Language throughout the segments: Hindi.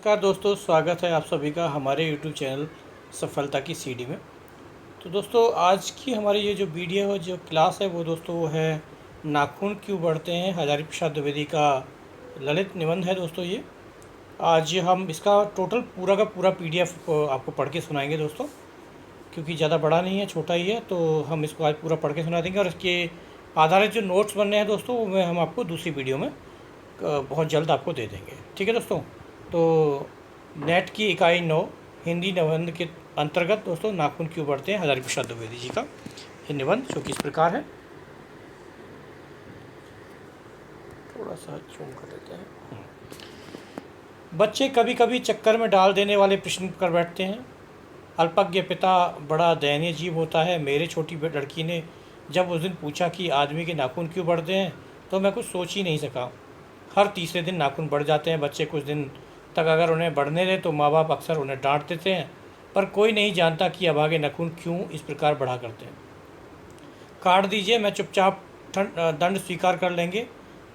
नमस्कार दोस्तों, स्वागत है आप सभी का हमारे YouTube चैनल सफलता की सीढ़ी में। तो दोस्तों, आज की हमारी ये जो वीडियो है, जो क्लास है, वो दोस्तों वो है नाखून क्यों बढ़ते हैं, हजारी प्रसाद द्विवेदी का ललित निबंध है दोस्तों। ये आज हम इसका टोटल पूरा का पूरा PDF आपको पढ़ के सुनाएंगे दोस्तों, क्योंकि ज़्यादा बड़ा नहीं है, छोटा ही है। तो हम इसको आज पूरा पढ़ के सुना देंगे और इसके आधारित जो नोट्स बनने हैं दोस्तों, वो हम आपको दूसरी वीडियो में बहुत जल्द आपको दे देंगे। ठीक है दोस्तों। तो नेट की इकाई 9 हिंदी निबंध के अंतर्गत दोस्तों नाखून क्यों बढ़ते हैं, हजारी प्रसाद द्विवेदी जी का ये निबंध, जो कि इस प्रकार है। थोड़ा सा जूम कर देते हैं। बच्चे कभी कभी चक्कर में डाल देने वाले प्रश्न कर बैठते हैं। अल्पज्ञ पिता बड़ा दयनीय जीव होता है। मेरे छोटी लड़की ने जब उस दिन पूछा कि आदमी के नाखून क्यों बढ़ते हैं, तो मैं कुछ सोच ही नहीं सका। हर तीसरे दिन नाखून बढ़ जाते हैं। बच्चे कुछ दिन तक अगर उन्हें बढ़ने दें तो माँ बाप अक्सर उन्हें डांट देते हैं, पर कोई नहीं जानता कि अभागे नाखून क्यों इस प्रकार बढ़ा करते हैं। काट दीजिए, मैं चुपचाप दंड स्वीकार कर लेंगे,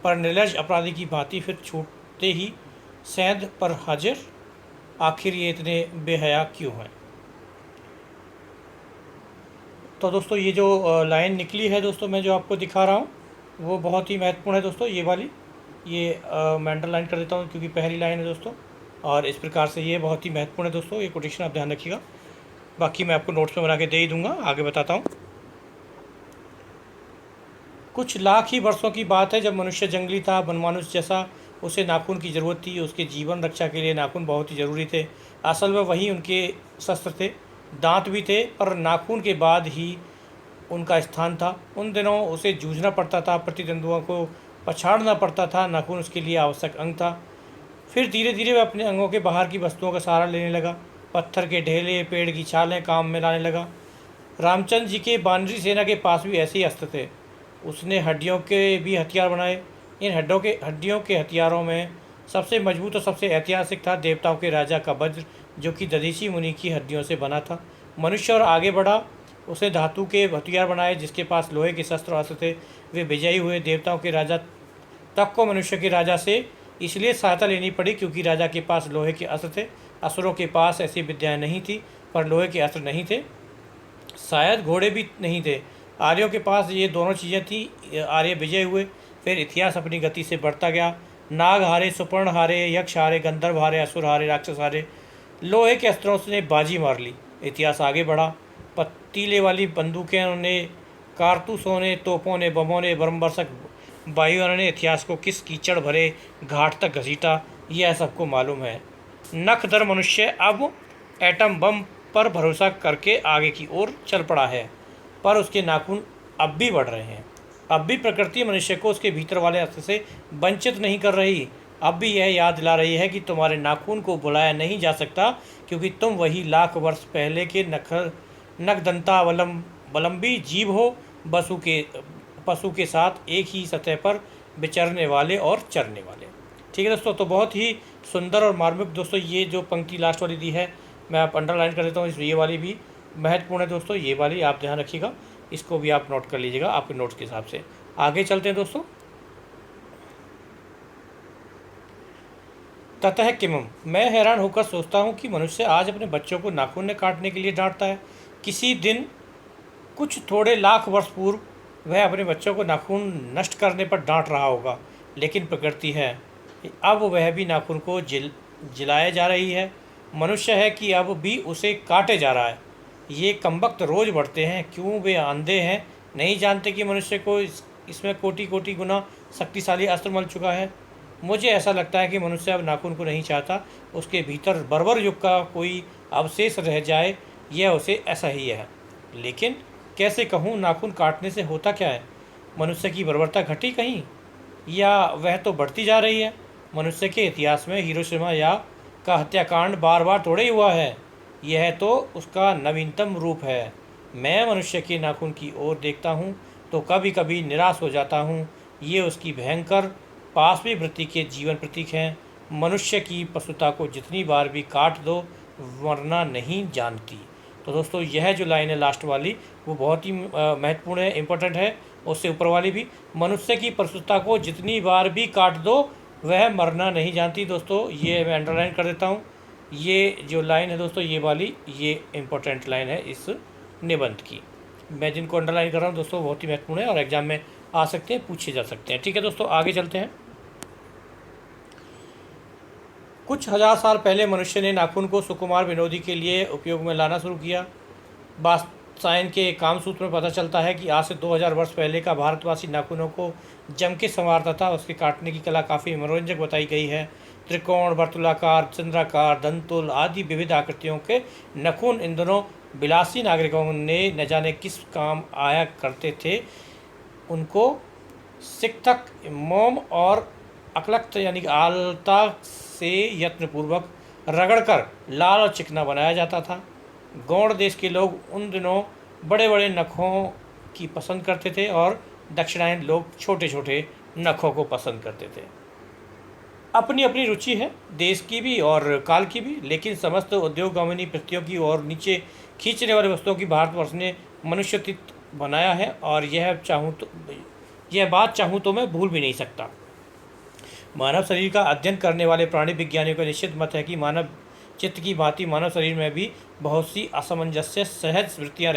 पर निर्लज अपराधी की भांति फिर छूटते ही सैंध पर हाजिर, आखिर ये इतने बेहया क्यों हैं। तो दोस्तों, ये जो लाइन निकली है दोस्तों, मैं जो आपको दिखा रहा हूँ, वो बहुत ही महत्वपूर्ण है दोस्तों। ये वाली मैं अंडरलाइन कर देता हूँ, क्योंकि पहली लाइन है दोस्तों, और इस प्रकार से ये बहुत ही महत्वपूर्ण है दोस्तों। ये कोटेशन आप ध्यान रखिएगा, बाकी मैं आपको नोट्स में बना के दे ही दूंगा। आगे बताता हूँ। कुछ लाख ही वर्षों की बात है, जब मनुष्य जंगली था, बनमानुष जैसा। उसे नाखून की ज़रूरत थी। उसके जीवन रक्षा के लिए नाखून बहुत ही ज़रूरी थे। असल में वही उनके शस्त्र थे। दांत भी थे, पर नाखून के बाद ही उनका स्थान था। उन दिनों उसे जूझना पड़ता था, प्रतिद्वंद्वियों को पछाड़ना पड़ता था। नाखून उसके लिए आवश्यक अंग था। फिर धीरे धीरे वह अपने अंगों के बाहर की वस्तुओं का सहारा लेने लगा। पत्थर के ढेले, पेड़ की छालें काम में लाने लगा। रामचंद्र जी के बानरी सेना के पास भी ऐसे ही अस्त्र थे। उसने हड्डियों के भी हथियार बनाए। इन हड्डियों के हथियारों में सबसे मजबूत और सबसे ऐतिहासिक था देवताओं के राजा का वज्र, जो कि दधीची मुनि की हड्डियों से बना था। मनुष्य और आगे बढ़ा। उसने धातु के हथियार बनाए। जिसके पास लोहे के शस्त्र और अस्त्र थे, वे विजयी हुए। देवताओं के राजा तक को मनुष्य के राजा से इसलिए सहायता लेनी पड़ी क्योंकि राजा के पास लोहे के अस्त्र थे। असुरों के पास ऐसी विद्याएं नहीं थी, पर लोहे के अस्त्र नहीं थे। शायद घोड़े भी नहीं थे। आर्यों के पास ये दोनों चीज़ें थी। आर्य विजय हुए। फिर इतिहास अपनी गति से बढ़ता गया। नाग हारे, सुपर्ण हारे, यक्ष हारे, गंधर्व हारे, असुर हारे, राक्षस हारे। लोहे के अस्त्रों से बाजी मार ली। इतिहास आगे बढ़ा। पतीले वाली बंदूकें ने, कारतूसों ने, तोपों ने, बमों ने, बरमबरसक वायुओं ने इतिहास को किस कीचड़ भरे घाट तक घसीटा, यह सबको मालूम है। नखदर मनुष्य अब एटम बम पर भरोसा करके आगे की ओर चल पड़ा है, पर उसके नाखून अब भी बढ़ रहे हैं। अब भी प्रकृति मनुष्य को उसके भीतर वाले अस्त्र से वंचित नहीं कर रही। अब भी यह याद दिला रही है कि तुम्हारे नाखून को भुलाया नहीं जा सकता, क्योंकि तुम वही लाख वर्ष पहले के नखदंतावलंबी जीव हो, पशु के साथ एक ही सतह पर विचरने वाले और चरने वाले। ठीक है दोस्तों। तो बहुत ही सुंदर और मार्मिक दोस्तों, ये जो पंक्ति लास्ट वाली दी है, मैं आप अंडरलाइन कर देता हूँ। ये वाली भी महत्वपूर्ण है दोस्तों। ये वाली आप ध्यान रखिएगा, इसको भी आप नोट कर लीजिएगा आपके नोट्स के हिसाब से। आगे चलते हैं दोस्तों। ततः किमम, मैं हैरान होकर सोचता हूँ कि मनुष्य आज अपने बच्चों को नाखून ने काटने के लिए डांटता है। किसी दिन कुछ थोड़े लाख वर्ष पूर्व वह अपने बच्चों को नाखून नष्ट करने पर डांट रहा होगा, लेकिन प्रकृति है, अब वह भी नाखून को जिलाए जा रही है। मनुष्य है कि अब भी उसे काटे जा रहा है। ये कमबख्त रोज़ बढ़ते हैं। क्यों वे अंधे हैं, नहीं जानते कि मनुष्य को इसमें कोटि कोटि गुना शक्तिशाली अस्त्र मिल चुका है। मुझे ऐसा लगता है कि मनुष्य अब नाखून को नहीं चाहता। उसके भीतर बर्बर युग का कोई अवशेष रह जाए, यह उसे ऐसा ही है। लेकिन कैसे कहूँ, नाखून काटने से होता क्या है? मनुष्य की बर्बरता घटी कहीं, या वह तो बढ़ती जा रही है? मनुष्य के इतिहास में हिरोशिमा या का हत्याकांड बार बार थोड़े ही हुआ है। यह तो उसका नवीनतम रूप है। मैं मनुष्य के नाखून की ओर देखता हूँ तो कभी कभी निराश हो जाता हूँ। ये उसकी भयंकर पाशवी वृत्ति के जीवन प्रतीक हैं। मनुष्य की पशुता को जितनी बार भी काट दो, वरना नहीं जानती। तो दोस्तों, यह जो लाइन है लास्ट वाली, वो बहुत ही महत्वपूर्ण है, इम्पोर्टेंट है। उससे ऊपर वाली भी, मनुष्य की पशुता को जितनी बार भी काट दो, वह मरना नहीं जानती। दोस्तों ये मैं अंडरलाइन कर देता हूँ। ये जो लाइन है दोस्तों, ये वाली, ये इम्पोर्टेंट लाइन है इस निबंध की। मैं जिनको अंडरलाइन कर रहा हूँ दोस्तों बहुत ही महत्वपूर्ण है और एग्जाम में आ सकते हैं, पूछे जा सकते हैं। ठीक है दोस्तों, आगे चलते हैं। कुछ हजार साल पहले मनुष्य ने नाखून को सुकुमार विनोदी के लिए उपयोग में लाना शुरू किया। वात्सायन के कामसूत्र में पता चलता है कि आज से 2000 वर्ष पहले का भारतवासी नाखूनों को जम के संवारता था। उसके काटने की कला काफ़ी मनोरंजक बताई गई है। त्रिकोण, वर्तुलाकार, चंद्राकार, दंतुल आदि विविध आकृतियों के नाखून इन दोनों विलासी नागरिकों ने न जाने किस काम आया करते थे। उनको सिकथक, मोम और अकलख्त यानी कि आलता से यत्नपूर्वक रगड़कर लाल और चिकना बनाया जाता था। गौड़ देश के लोग उन दिनों बड़े बड़े नखों की पसंद करते थे और दक्षिणायन लोग छोटे छोटे नखों को पसंद करते थे। अपनी अपनी रुचि है, देश की भी और काल की भी, लेकिन समस्त उद्योगगामिनी वृत्तियों की और नीचे खींचने वाली वस्तुओं की भारतवर्ष ने मनुष्यतित बनाया है। और यह बात चाहूँ तो मैं भूल भी नहीं सकता। मानव शरीर का अध्ययन करने वाले प्राणी विज्ञानियों का निश्चित मत है कि मानव चित्त की भांति मानव शरीर में भी बहुत सी असमंजस्य सहज वृत्तियाँ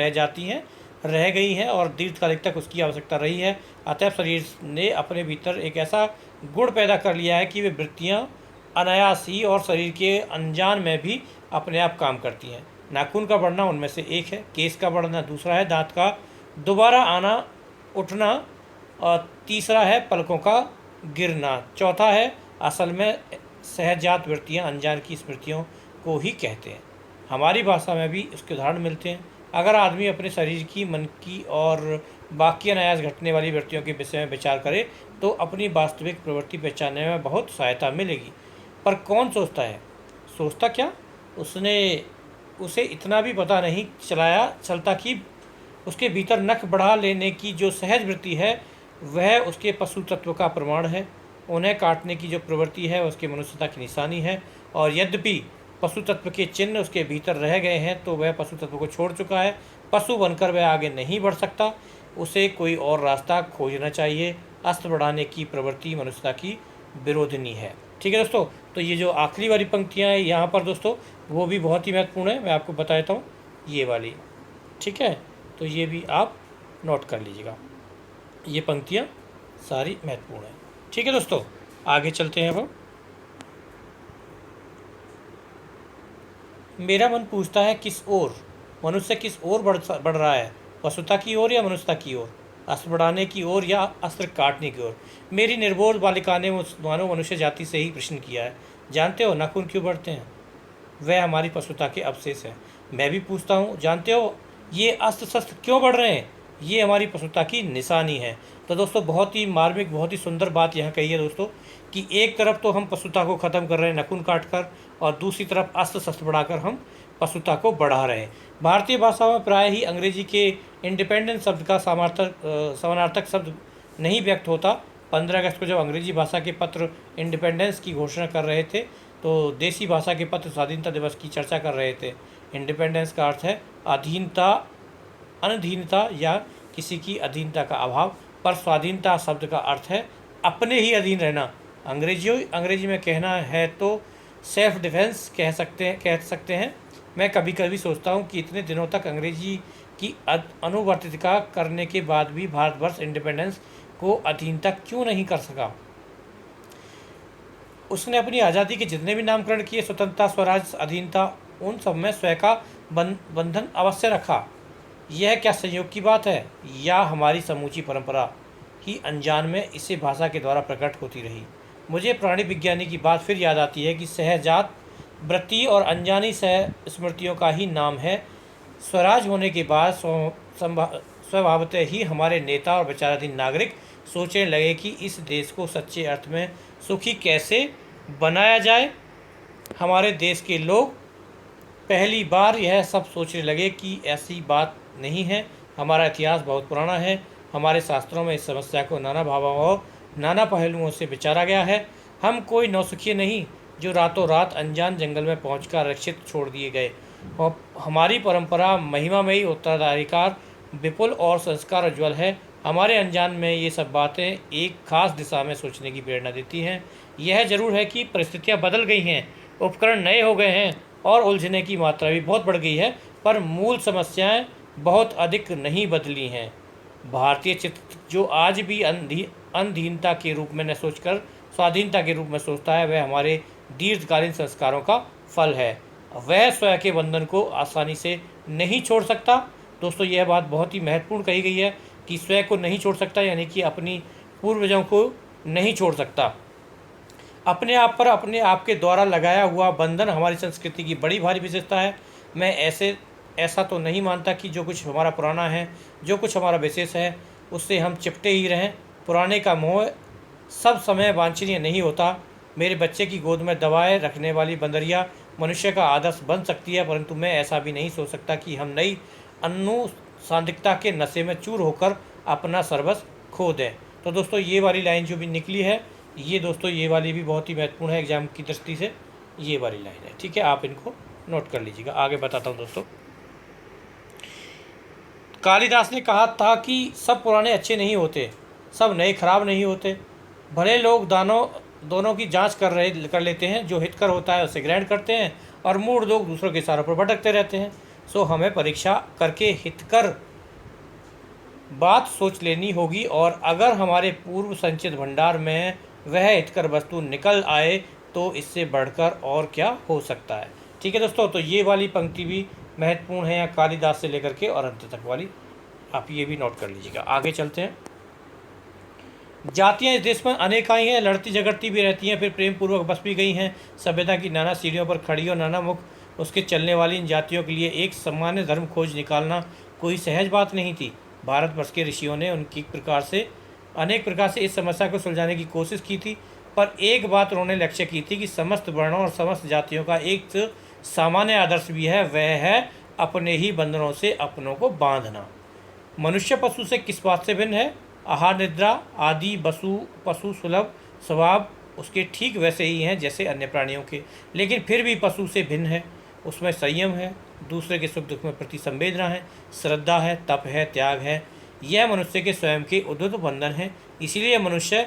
रह गई हैं और दीर्घकालिक तक उसकी आवश्यकता रही है। अतः शरीर ने अपने भीतर एक ऐसा गुण पैदा कर लिया है कि वे वृत्तियाँ अनायास ही और शरीर के अनजान में भी अपने आप काम करती हैं। नाखून का बढ़ना उनमें से एक है, केस का बढ़ना दूसरा है, दांत का दोबारा आना उठना और तीसरा है पलकों का गिरना, चौथा है असल में सहजात वृत्तियाँ अनजान की स्मृतियों को ही कहते हैं। हमारी भाषा में भी इसके उदाहरण मिलते हैं। अगर आदमी अपने शरीर की, मन की और बाकी अनायास घटने वाली वृत्तियों के विषय में विचार करे तो अपनी वास्तविक प्रवृत्ति पहचानने में बहुत सहायता मिलेगी। पर कौन सोचता है? सोचता क्या? उसे इतना भी पता नहीं चलता कि उसके भीतर नख बढ़ा लेने की जो सहज वृत्ति है वह उसके पशु तत्व का प्रमाण है। उन्हें काटने की जो प्रवृत्ति है उसके मनुष्यता की निशानी है। और यद्यपि पशु तत्व के चिन्ह उसके भीतर रह गए हैं तो वह पशु तत्व को छोड़ चुका है। पशु बनकर वह आगे नहीं बढ़ सकता, उसे कोई और रास्ता खोजना चाहिए। अस्त्र बढ़ाने की प्रवृत्ति मनुष्यता की विरोधिनी है। ठीक है दोस्तों, तो ये जो आखिरी वाली पंक्तियाँ हैं यहाँ पर दोस्तों वो भी बहुत ही महत्वपूर्ण है। मैं आपको बता देता हूँ ये वाली। ठीक है, तो ये भी आप नोट कर लीजिएगा, ये पंक्तियाँ सारी महत्वपूर्ण हैं। ठीक है दोस्तों, आगे चलते हैं। अब मेरा मन पूछता है किस ओर मनुष्य किस ओर बढ़ रहा है, पशुता की ओर या मनुष्यता की ओर, अस्त्र बढ़ाने की ओर या अस्त्र काटने की ओर। मेरी निर्बोध बालिका ने मानव मनुष्य जाति से ही प्रश्न किया है। जानते हो नाखून क्यों बढ़ते हैं? वह हमारी पशुता के अवशेष है। मैं भी पूछता हूँ, जानते हो ये अस्त्र शस्त्र क्यों बढ़ रहे हैं? ये हमारी पशुता की निशानी है। तो दोस्तों बहुत ही मार्मिक, बहुत ही सुंदर बात यहाँ कही है दोस्तों कि एक तरफ तो हम पशुता को ख़त्म कर रहे हैं नाखून काट कर, और दूसरी तरफ अस्त्र शस्त्र बढ़ाकर हम पशुता को बढ़ा रहे हैं। भारतीय भाषा में प्राय ही अंग्रेजी के इंडिपेंडेंस शब्द का समानार्थक शब्द नहीं व्यक्त होता। 15 अगस्त को जब अंग्रेजी भाषा के पत्र इंडिपेंडेंस की घोषणा कर रहे थे तो देसी भाषा के पत्र स्वाधीनता दिवस की चर्चा कर रहे थे। इंडिपेंडेंस का अर्थ है अधीनता, अनधीनता या किसी की अधीनता का अभाव, पर स्वाधीनता शब्द का अर्थ है अपने ही अधीन रहना। अंग्रेजी में कहना है तो सेल्फ डिफेंस कह सकते हैं। मैं कभी कभी सोचता हूँ कि इतने दिनों तक अंग्रेजी की अनुवर्तिता करने के बाद भी भारतवर्ष इंडिपेंडेंस को अधीनता क्यों नहीं कर सका। उसने अपनी आज़ादी के जितने भी नामकरण किए, स्वतंत्रता, स्वराज, अधीनता, उन सब में स्वयं का बंधन अवश्य रखा। यह क्या संयोग की बात है, या हमारी समूची परंपरा ही अनजान में इसे भाषा के द्वारा प्रकट होती रही। मुझे प्राणी विज्ञानी की बात फिर याद आती है कि सहजात वृत्ति और अनजानी सह स्मृतियों का ही नाम है। स्वराज होने के बाद स्वभावतः ही हमारे नेता और विचाराधीन नागरिक सोचने लगे कि इस देश को सच्चे अर्थ में सुखी कैसे बनाया जाए। हमारे देश के लोग पहली बार यह सब सोचने लगे कि ऐसी बात नहीं है। हमारा इतिहास बहुत पुराना है। हमारे शास्त्रों में इस समस्या को नाना भावों और नाना पहलुओं से विचारा गया है। हम कोई नौसिखिए नहीं जो रातों रात अनजान जंगल में पहुंचकर रक्षित छोड़ दिए गए। और हमारी परंपरा महिमामयी, उत्तराधिकार विपुल और संस्कार उज्ज्वल है। हमारे अनजान में ये सब बातें एक खास दिशा में सोचने की प्रेरणा देती हैं। यह जरूर है कि परिस्थितियाँ बदल गई हैं, उपकरण नए हो गए हैं और उलझने की मात्रा भी बहुत बढ़ गई है, पर मूल समस्याएं बहुत अधिक नहीं बदली हैं। भारतीय चित्त जो आज भी अधीनता के रूप में न सोचकर स्वाधीनता के रूप में सोचता है, वह हमारे दीर्घकालीन संस्कारों का फल है। वह स्वयं के बंधन को आसानी से नहीं छोड़ सकता। दोस्तों, यह बात बहुत ही महत्वपूर्ण कही गई है कि स्वयं को नहीं छोड़ सकता, यानी कि अपनी पूर्वजों को नहीं छोड़ सकता। अपने आप पर अपने आप के द्वारा लगाया हुआ बंधन हमारी संस्कृति की बड़ी भारी विशेषता है। मैं ऐसा तो नहीं मानता कि जो कुछ हमारा पुराना है, जो कुछ हमारा विशेष है, उससे हम चिपटे ही रहें। पुराने का मोह सब समय वांछनीय नहीं होता। मेरे बच्चे की गोद में दबाए रखने वाली बंदरिया मनुष्य का आदर्श बन सकती है, परंतु मैं ऐसा भी नहीं सोच सकता कि हम नई अनुसांदिकता के नशे में चूर होकर अपना सर्वस्व खो दें। तो दोस्तों, ये वाली लाइन जो भी निकली है, ये दोस्तों ये वाली भी बहुत ही महत्वपूर्ण है एग्जाम की दृष्टि से। ये वाली लाइन है, ठीक है, आप इनको नोट कर लीजिएगा। आगे बताता हूँ दोस्तों। कालिदास ने कहा था कि सब पुराने अच्छे नहीं होते, सब नए खराब नहीं होते। भले लोग दोनों की जांच कर लेते हैं, जो हितकर होता है उसे ग्रहण करते हैं और मूढ़ लोग दूसरों के इशारों पर भटकते रहते हैं। सो हमें परीक्षा करके हितकर बात सोच लेनी होगी, और अगर हमारे पूर्व संचित भंडार में वह हितकर वस्तु निकल आए तो इससे बढ़कर और क्या हो सकता है। ठीक है दोस्तों, तो ये वाली पंक्ति भी महत्वपूर्ण है, या कालिदास से लेकर के और अंत तक वाली, आप ये भी नोट कर लीजिएगा। आगे चलते हैं। जातियाँ इस देश में अनेकाई हैं, लड़ती झगड़ती भी रहती हैं, फिर प्रेम पूर्वक बस भी गई हैं। सभ्यता की नाना सीढ़ियों पर खड़ी और नाना मुख उसके चलने वाली इन जातियों के लिए एक सामान्य धर्म खोज निकालना कोई सहज बात नहीं थी। भारतवर्ष के ऋषियों ने अनेक प्रकार से इस समस्या को सुलझाने की कोशिश की थी, पर एक बात उन्होंने लक्ष्य की थी कि समस्त वर्णों और समस्त जातियों का एक सामान्य आदर्श भी है, वह है अपने ही बंधनों से अपनों को बांधना। मनुष्य पशु से किस बात से भिन्न है? आहार निद्रा आदि पशु सुलभ स्वभाव उसके ठीक वैसे ही हैं जैसे अन्य प्राणियों के, लेकिन फिर भी पशु से भिन्न है। उसमें संयम है, दूसरे के सुख दुख में प्रति संवेदना है, श्रद्धा है, तप है, त्याग है। यह मनुष्य के स्वयं के उद्धत बंधन है। इसीलिए मनुष्य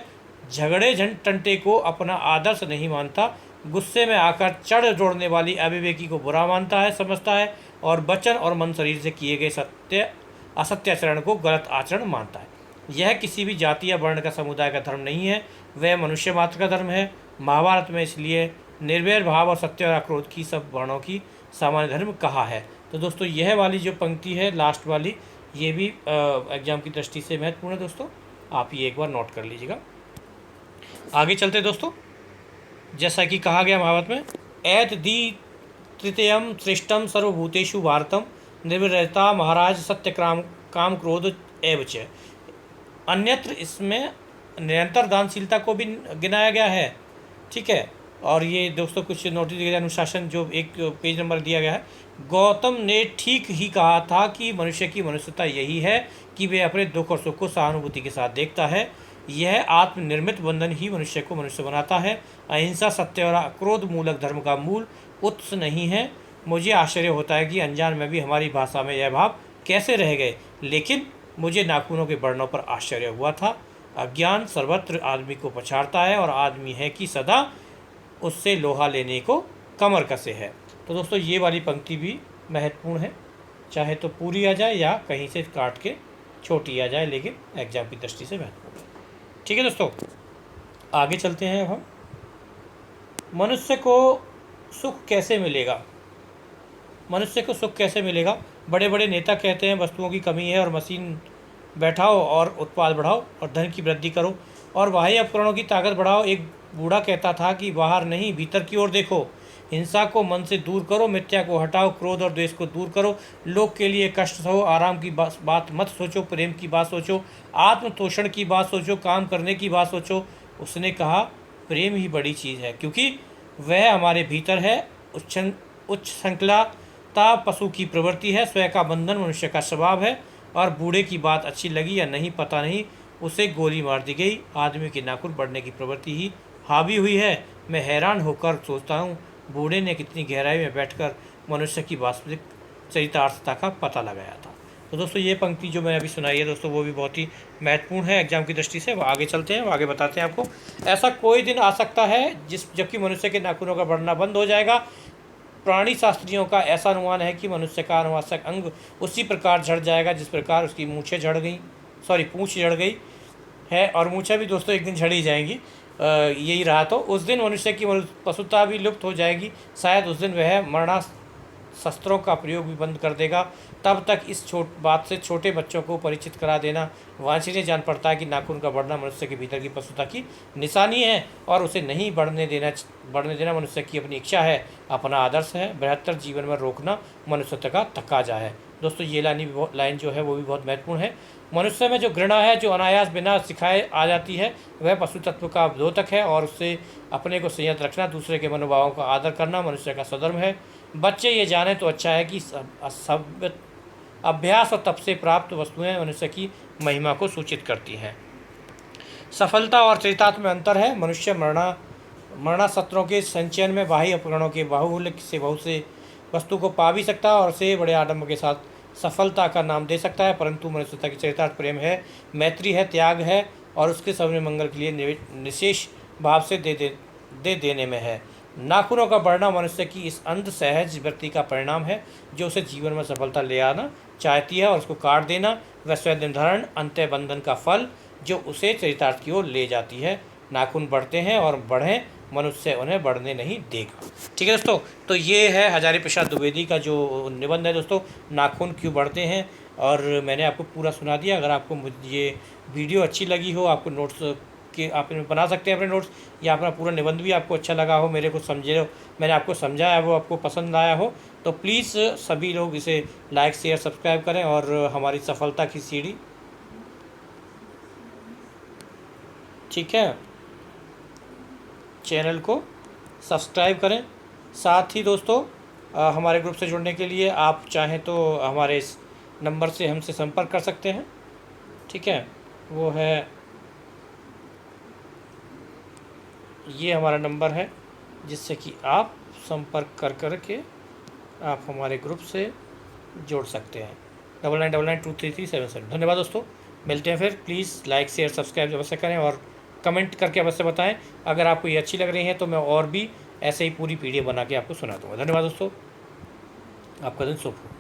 झगड़े टंटे को अपना आदर्श नहीं मानता, गुस्से में आकर चढ़ जोड़ने वाली अविवेकी को बुरा मानता है, समझता है, और वचन और मन शरीर से किए गए असत्य आचरण को गलत आचरण मानता है। यह किसी भी जाति या वर्ण का समुदाय का धर्म नहीं है, वह मनुष्य मात्र का धर्म है। महाभारत में इसलिए निर्वैर भाव और सत्य और अक्रोध की सब वर्णों की सामान्य धर्म कहा है। तो दोस्तों, यह वाली जो पंक्ति है लास्ट वाली, ये भी एग्जाम की दृष्टि से महत्वपूर्ण है दोस्तों, आप ये एक बार नोट कर लीजिएगा। आगे चलते दोस्तों। जैसा कि कहा गया महाभारत में, एत दी तृतीयम श्रेष्ठम सर्वभूतेषु भारतम निर्विरता महाराज सत्य काम क्रोध एव च। अन्यत्र इसमें निरंतर दानशीलता को भी गिनाया गया है, ठीक है। और ये दोस्तों कुछ नोटिस दिया गया, अनुशासन जो एक पेज नंबर दिया गया है। गौतम ने ठीक ही कहा था कि मनुष्य की मनुष्यता यही है कि वे अपने दुख और सुख को सहानुभूति के साथ देखता है। यह आत्मनिर्मित बंधन ही मनुष्य को मनुष्य बनाता है। अहिंसा, सत्य और अक्रोध मूलक धर्म का मूल उत्स नहीं है। मुझे आश्चर्य होता है कि अनजान में भी हमारी भाषा में यह भाव कैसे रह गए, लेकिन मुझे नाखूनों के वर्णों पर आश्चर्य हुआ था। अज्ञान सर्वत्र आदमी को पछाड़ता है, और आदमी है कि सदा उससे लोहा लेने को कमर कसे है। तो दोस्तों, ये वाली पंक्ति भी महत्वपूर्ण है, चाहे तो पूरी आ जाए या कहीं से काट के छोटी आ जाए, लेकिन एग्जाम की दृष्टि से महत्वपूर्ण है। ठीक है दोस्तों, आगे चलते हैं। अब हम मनुष्य को सुख कैसे मिलेगा। मनुष्य को सुख कैसे मिलेगा? बड़े बड़े नेता कहते हैं वस्तुओं की कमी है और मशीन बैठाओ और उत्पाद बढ़ाओ और धन की वृद्धि करो और बाह्य उपकरणों की ताकत बढ़ाओ। एक बूढ़ा कहता था कि बाहर नहीं, भीतर की ओर देखो। हिंसा को मन से दूर करो, मिथ्या को हटाओ, क्रोध और द्वेष को दूर करो। लोग के लिए कष्ट सहो, आराम की बात मत सोचो, प्रेम की बात सोचो, आत्मतोषण की बात सोचो, काम करने की बात सोचो। उसने कहा, प्रेम ही बड़ी चीज़ है, क्योंकि वह हमारे भीतर है। उच्च श्रृंखलाता पशु की प्रवृत्ति है, स्वयं का बंधन मनुष्य का स्वभाव है। और बूढ़े की बात अच्छी लगी या नहीं पता नहीं, उसे गोली मार दी गई। आदमी की नाखून बढ़ने की प्रवृत्ति ही हावी हुई है। मैं हैरान होकर सोचता हूँ, बूढ़े ने कितनी गहराई में बैठकर मनुष्य की वास्तविक चरितार्थता का पता लगाया था। तो दोस्तों ये पंक्ति जो मैंने अभी सुनाई है दोस्तों वो भी बहुत ही महत्वपूर्ण है एग्जाम की दृष्टि से। वो आगे चलते हैं, वो आगे बताते हैं आपको। ऐसा कोई दिन आ सकता है जबकि मनुष्य के नाखूनों का बढ़ना बंद हो जाएगा। प्राणी शास्त्रियों का ऐसा अनुमान है कि मनुष्य का अनुवांशिक अंग उसी प्रकार झड़ जाएगा जिस प्रकार उसकी पूँछ झड़ गई है, और मूछें भी दोस्तों एक दिन झड़ ही जाएंगी। यही रहा तो उस दिन मनुष्य की पशुता भी लुप्त हो जाएगी। शायद उस दिन वह मरणास्त्रों का प्रयोग भी बंद कर देगा। तब तक इस बात से छोटे बच्चों को परिचित करा देना वांछनीय जान पड़ता है कि नाखून का बढ़ना मनुष्य के भीतर की पशुता की निशानी है और उसे नहीं बढ़ने देना मनुष्य की अपनी इच्छा है, अपना आदर्श है। बृहत्तर जीवन में रोकना मनुष्यत्व का तकाजा है। दोस्तों ये लाइन जो है वो भी बहुत महत्वपूर्ण है। मनुष्य में जो घृणा है, जो अनायास बिना सिखाए आ जाती है, वह पशु तत्व का द्योतक है, और उससे अपने को संयत रखना, दूसरे के मनोभावों का आदर करना मनुष्य का स्वधर्म है। बच्चे ये जाने तो अच्छा है कि सब अभ्यास और तप से प्राप्त वस्तुएं मनुष्य की महिमा को सूचित करती हैं। सफलता और चरितार्थ में अंतर है। मनुष्य मरणास्त्रों के संचयन में बाह्य उपकरणों के बाहुल्य से बहुत से वस्तु को पा भी सकता है और उसे बड़े आडंबर के साथ सफलता का नाम दे सकता है, परंतु मनुष्यता की चरितार्थ प्रेम है, मैत्री है, त्याग है, और उसके सबने मंगल के लिए निशेष भाव से देने में है। नाखूनों का बढ़ना मनुष्य की इस अंध सहज वृत्ति का परिणाम है जो उसे जीवन में सफलता ले आना चाहती है, और उसको काट देना वह स्वयं निर्धारण अंत्य बंधन का फल जो उसे चरितार्थ की ओर ले जाती है। नाखून बढ़ते हैं और बढ़ें, मनुष्य उन्हें बढ़ने नहीं देगा। ठीक है दोस्तों, तो ये है हजारी प्रसाद द्विवेदी का जो निबंध है दोस्तों, नाखून क्यों बढ़ते हैं, और मैंने आपको पूरा सुना दिया। अगर आपको ये वीडियो अच्छी लगी हो, आपको नोट्स कि आप बना सकते हैं अपने नोट्स, या अपना पूरा निबंध भी आपको अच्छा लगा हो, मैंने आपको समझाया वो आपको पसंद आया हो, तो प्लीज़ सभी लोग इसे लाइक शेयर सब्सक्राइब करें और हमारी सफलता की सीढ़ी, ठीक है, चैनल को सब्सक्राइब करें। साथ ही दोस्तों हमारे ग्रुप से जुड़ने के लिए आप चाहें तो हमारे इस नंबर से हमसे संपर्क कर सकते हैं। ठीक है, वो है, ये हमारा नंबर है जिससे कि आप संपर्क कर के आप हमारे ग्रुप से जुड़ सकते हैं। 9999233377। धन्यवाद दोस्तों, मिलते हैं फिर। प्लीज़ लाइक शेयर सब्सक्राइब अवश्य करें और कमेंट करके अवश्य बताएं। अगर आपको ये अच्छी लग रही है तो मैं और भी ऐसे ही पूरी पीडीएफ बना के आपको सुना दूँगा। धन्यवाद दोस्तों, आपका दिन शुभ हो।